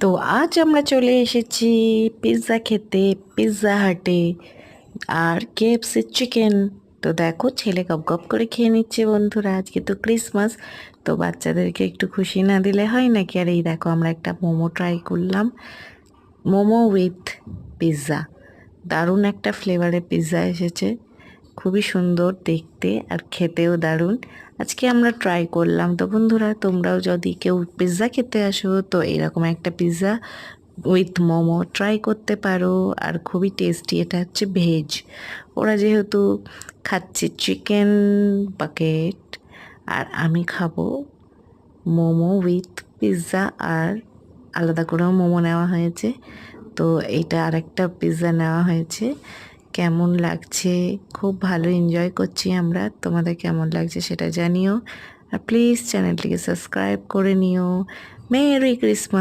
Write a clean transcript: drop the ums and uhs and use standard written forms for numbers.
তো আজ আমরা চলে এসেছি পিৎজা খেতে পিৎজা হাটে আর কেএফসি চিকেন। তো দেখো ছেলে গপ গপ করে খেয়ে নিচ্ছে বন্ধুরা, আজকে তো ক্রিসমাস, তো বাচ্চাদেরকে একটু খুশি না দিলে হয় নাকি। আর এই দেখো আমরা একটা মোমো ট্রাই করলাম, মোমো উইথ পিৎজা। দারুণ একটা ফ্লেভারের পিৎজা এসেছে, খুবই সুন্দর দেখতে আর খেতেও দারুণ। আজকে আমরা ট্রাই করলাম। তো বন্ধুরা তোমরাও যদি কেউ পিৎজা খেতে আসো তো এরকম একটা পিৎজা উইথ মোমো ট্রাই করতে পারো। আর খুবই টেস্টি, এটা হচ্ছে ভেজ, ওরা যেহেতু খাচ্ছে চিকেন বাকেট, আর আমি খাবো মোমো উইথ পিৎজা। আর আলাদা করেও মোমো নেওয়া হয়েছে, তো এইটা আরেকটা পিৎজা নেওয়া হয়েছে। কেমন লাগছে, খুব ভালো এনজয় করছি আমরা। তোমাদের কেমন লাগছে সেটা জানিও, আর প্লিজ চ্যানেলটিকে সাবস্ক্রাইব করে নিও। Merry Christmas.